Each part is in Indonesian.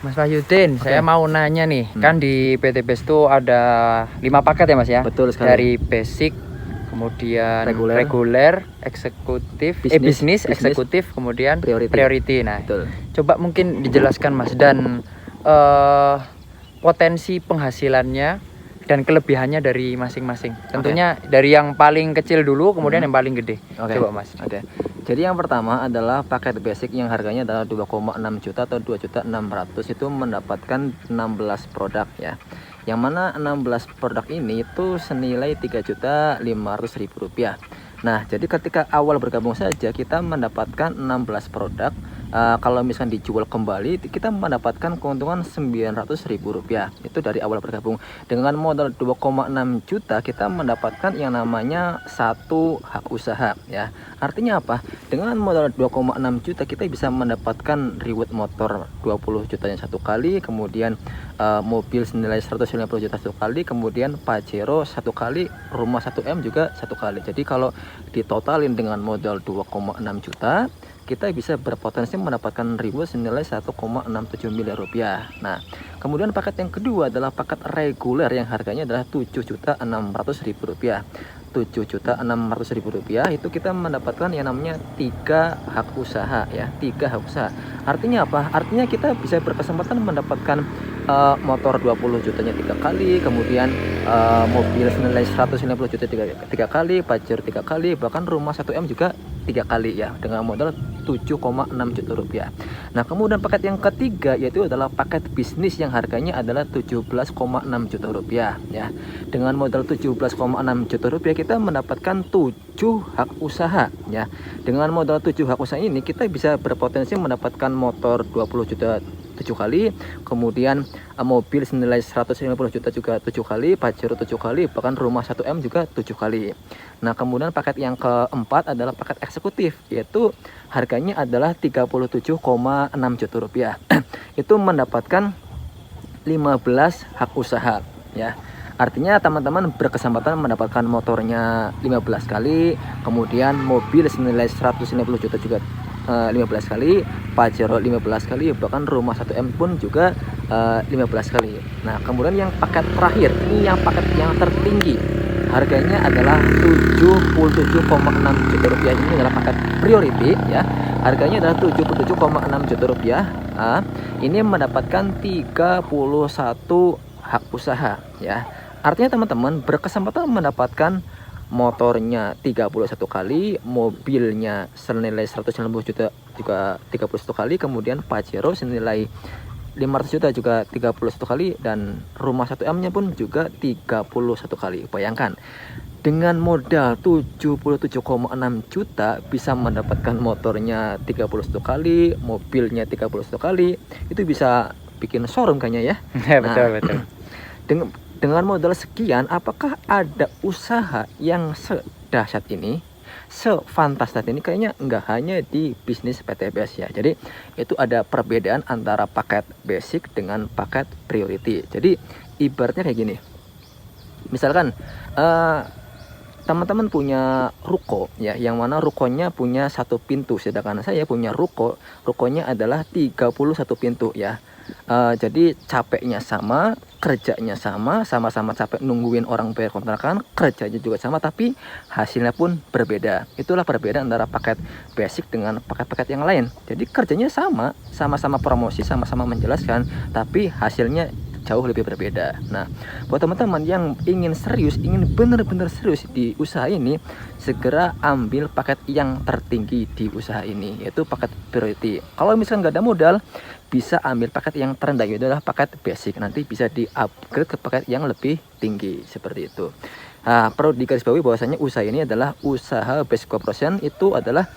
Mas Wahyudin, saya mau nanya nih, kan di PT BES itu ada 5 paket ya Mas ya? Betul sekali. Dari basic, kemudian reguler, eksekutif, bisnis, eksekutif, kemudian priority. Nah, Betul. coba mungkin dijelaskan Mas, dan potensi penghasilannya dan kelebihannya dari masing-masing. Tentunya dari yang paling kecil dulu, kemudian yang paling gede. Coba Mas. Jadi yang pertama adalah paket basic yang harganya adalah 2,6 juta atau 2.600.000, itu mendapatkan 16 produk ya. Yang mana 16 produk ini itu senilai 3.500.000 rupiah. Nah, jadi ketika awal bergabung saja kita mendapatkan 16 produk. Kalau misalnya dijual kembali kita mendapatkan keuntungan 900.000 rupiah. Itu dari awal bergabung. Dengan modal 2,6 juta kita mendapatkan yang namanya satu hak usaha ya. Artinya apa? Dengan modal 2,6 juta kita bisa mendapatkan reward motor 20 jutanya satu kali, kemudian mobil senilai 150 juta satu kali, kemudian Pajero satu kali, rumah 1M juga satu kali. Jadi kalau ditotalin dengan modal 2,6 juta kita bisa berpotensi mendapatkan reward senilai 1,67 miliar rupiah. Nah, kemudian paket yang kedua adalah paket reguler yang harganya adalah 7.600.000 rupiah. 7.600.000 rupiah itu kita mendapatkan yang namanya 3 hak usaha ya, 3 hak usaha. Artinya apa? Artinya kita bisa berkesempatan mendapatkan motor 20 jutanya 3 kali, kemudian mobil senilai 150 juta 3 kali, Pajero 3 kali, bahkan rumah 1M juga 3 kali ya, dengan modal 7,6 juta rupiah. Nah, kemudian paket yang ketiga yaitu adalah paket bisnis yang harganya adalah 17,6 juta rupiah ya. Dengan modal 17,6 juta rupiah kita mendapatkan 7 hak usaha ya. Dengan modal 7 hak usaha ini kita bisa berpotensi mendapatkan motor 20 juta 7 kali, kemudian mobil senilai 150 juta juga 7 kali, Pajero 7 kali, bahkan rumah 1M juga 7 kali. Nah, kemudian paket yang keempat adalah paket eksekutif, yaitu harganya adalah 37,6 juta rupiah. Itu mendapatkan 15 hak usaha ya. Artinya teman-teman berkesempatan mendapatkan motornya 15 kali, kemudian mobil senilai 150 juta juga 15 kali, Pajero 15 kali, bahkan rumah 1M pun juga 15 kali. Nah, kemudian yang paket terakhir, ini yang paket yang tertinggi, harganya adalah 77,6 juta rupiah. Ini adalah paket priority ya. Harganya adalah 77,6 juta rupiah. Ini mendapatkan 31 hak usaha ya. Artinya teman-teman berkesempatan mendapatkan motornya 31 kali, mobilnya senilai 190 juta juga 31 kali, kemudian Pajero senilai 500 juta juga 31 kali, dan rumah 1M nya pun juga 31 kali. Bayangkan dengan modal 77,6 juta bisa mendapatkan motornya 31 kali, mobilnya 31 kali. Itu bisa bikin showroom kayaknya ya. Betul. Dengan modal sekian, apakah ada usaha yang sedahsyat ini, sefantastis ini? Kayaknya enggak hanya di bisnis PT BES ya. Jadi itu ada perbedaan antara paket basic dengan paket priority. Jadi ibaratnya kayak gini. Misalkan teman-teman punya ruko ya, yang mana rukonya punya 1 pintu, sedangkan saya punya rukonya adalah 31 pintu ya. Jadi capeknya sama, kerjanya sama-sama capek nungguin orang bayar kontrakan, kerjanya juga sama, tapi hasilnya pun berbeda. Itulah perbedaan antara paket basic dengan paket-paket yang lain. Jadi kerjanya sama-sama promosi, sama-sama menjelaskan, tapi hasilnya jauh lebih berbeda. Nah, buat teman-teman yang ingin benar-benar serius di usaha ini, segera ambil paket yang tertinggi di usaha ini, yaitu paket priority. Kalau misalnya nggak ada modal, bisa ambil paket yang terendah, yaitu adalah paket basic. Nanti bisa di-upgrade ke paket yang lebih tinggi, seperti itu. Perlu digarisbawahi bahwasanya usaha ini adalah usaha basic corporation. Itu adalah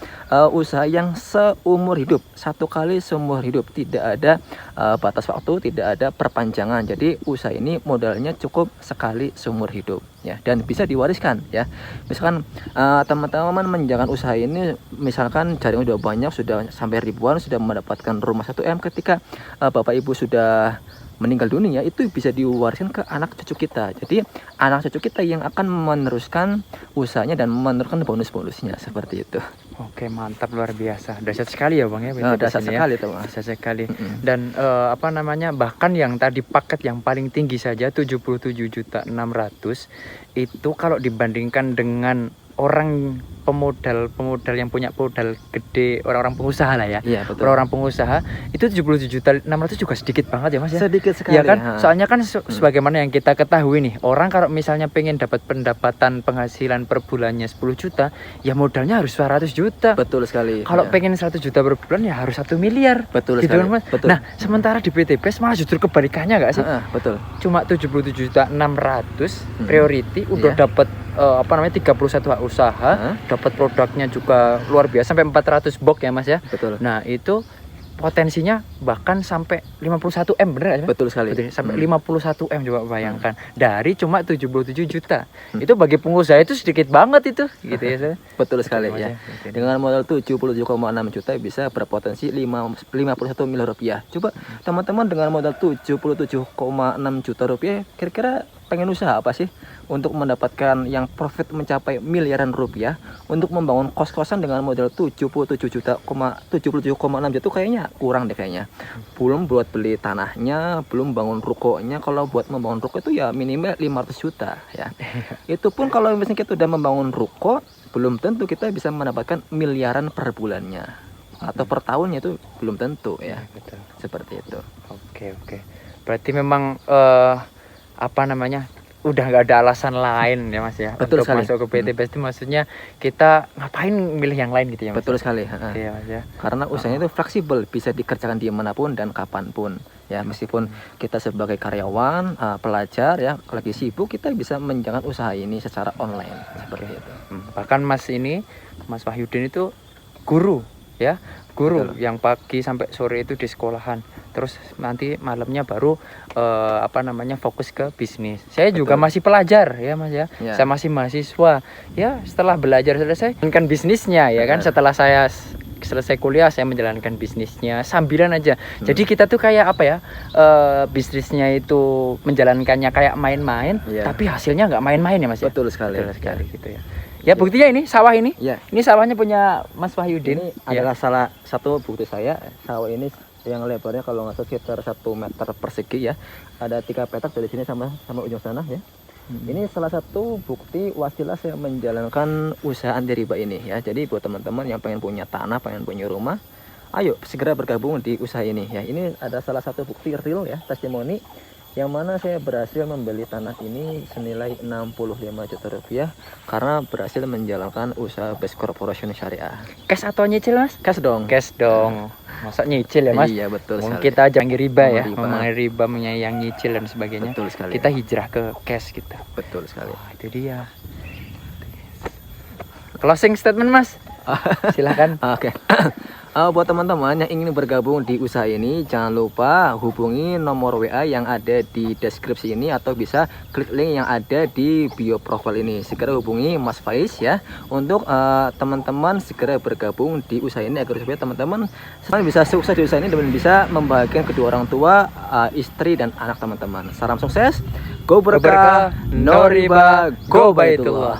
usaha yang seumur hidup, 1 kali seumur hidup, tidak ada batas waktu, tidak ada perpanjangan. Jadi usaha ini modalnya cukup sekali seumur hidup ya, dan bisa diwariskan ya. Misalkan teman-teman menjalankan usaha ini, misalkan jaringan sudah banyak, sudah sampai ribuan, sudah mendapatkan rumah 1M, ketika bapak ibu sudah meninggal dunia itu bisa diwariskan ke anak cucu kita. Jadi anak cucu kita yang akan meneruskan usahanya dan meneruskan bonus-bonusnya seperti itu. Oke, mantap, luar biasa. Dahsyat sekali ya Bang ya. Dahsyat ini sekali ya. tuh, Mas. Dahsyat sekali. Mm-mm. Dan apa namanya, bahkan yang tadi paket yang paling tinggi saja 77.600.000 itu kalau dibandingkan dengan orang pemodal yang punya modal gede, orang-orang pengusaha lah ya. Iya, betul. Orang-orang pengusaha itu 77.600.000 juga sedikit banget ya Mas ya. Sedikit sekali. Ya kan? Soalnya kan sebagaimana yang kita ketahui nih, orang kalau misalnya pengen dapat pendapatan penghasilan per bulannya 10 juta, ya modalnya harus 200 juta. Betul sekali. Kalau pengen 100 juta per bulan ya harus 1 miliar. Betul gitu sekali. Kan, Mas? Betul. Nah, sementara di PTPS malah justru kebalikannya nggak sih? Betul. Cuma 77.600.000 priority udah dapat apa namanya 31 hak usaha, dapat produknya juga luar biasa sampai 400 box ya Mas ya. Betul. Nah, itu potensinya bahkan sampai 51 M, bener gak sih? Betul sekali. Sampai 51 M, coba bayangkan. Dari cuma 77 juta. Itu bagi pengusaha itu sedikit banget itu, gitu ya. Betul sekali Betul, ya. Mas, Dengan modal 77,6 juta bisa berpotensi 51 miliar rupiah. Coba teman-teman dengan modal 77,6 juta rupiah kira-kira pengen usaha apa sih untuk mendapatkan yang profit mencapai miliaran rupiah untuk membangun kos-kosan dengan modal 77,6 juta itu kayaknya kurang deh kayaknya. Belum buat beli tanahnya, belum bangun rukonya. Kalau buat membangun ruko itu ya minimal 500 juta ya. Itu pun kalau misalnya kita udah membangun ruko, belum tentu kita bisa mendapatkan miliaran per bulannya atau per tahunnya, itu belum tentu ya. Betul. Seperti itu. Oke. Berarti memang apa namanya, udah nggak ada alasan lain ya Mas ya. Betul untuk sekali. masuk ke PTPS itu, maksudnya kita ngapain milih yang lain gitu ya Mas. Betul sekali. Iya Mas ya. Karena usahanya itu fleksibel, bisa dikerjakan dimanapun dan kapanpun ya. Meskipun kita sebagai karyawan, pelajar ya, lagi sibuk, kita bisa menjalankan usaha ini secara online seperti itu. Bahkan Mas Wahyudin itu guru ya, guru. Betul. Yang pagi sampai sore itu di sekolahan, terus nanti malamnya baru apa namanya fokus ke bisnis. Saya juga masih pelajar ya Mas ya. Saya masih mahasiswa ya. Setelah belajar selesai menjalankan bisnisnya ya kan. Setelah saya selesai kuliah, saya menjalankan bisnisnya sambilan aja. Jadi kita tuh kayak apa ya, bisnisnya itu menjalankannya kayak main-main, tapi hasilnya nggak main-main ya Mas ya. Betul sekali. Betul sekali gitu ya. Ya buktinya ini sawah ini. Ya. Ini sawahnya punya Mas Wahyudin. Ini adalah salah satu bukti saya. Sawah ini yang lebarnya kalau nggak salah sekitar 1 meter persegi ya. Ada 3 petak dari sini sama ujung sana ya. Ini salah satu bukti wasilah saya menjalankan usaha anti riba ini ya. Jadi buat teman-teman yang pengen punya tanah, pengen punya rumah, ayo segera bergabung di usaha ini ya. Ini ada salah satu bukti real ya, testimoni yang mana saya berhasil membeli tanah ini senilai 65 juta rupiah karena berhasil menjalankan usaha Best Corporation Syariah. Cash atau nyicil Mas? Cash dong. Cash dong. Masa nyicil ya Mas? Iya betul sekali. Kita jangan riba ya, mengenai riba, menyayang nyicil dan sebagainya. Betul sekali. Kita hijrah ke cash kita. Betul sekali. Itu dia. Closing statement Mas. Silakan. Oke. Buat teman-teman yang ingin bergabung di usaha ini, jangan lupa hubungi nomor WA yang ada di deskripsi ini atau bisa klik link yang ada di bio profil ini. Segera hubungi Mas Faiz ya untuk teman-teman segera bergabung di usaha ini agar supaya teman-teman bisa sukses di usaha ini dan bisa membahagiakan kedua orang tua, istri dan anak teman-teman. Salam sukses, go berkah, no riba, go baitullah.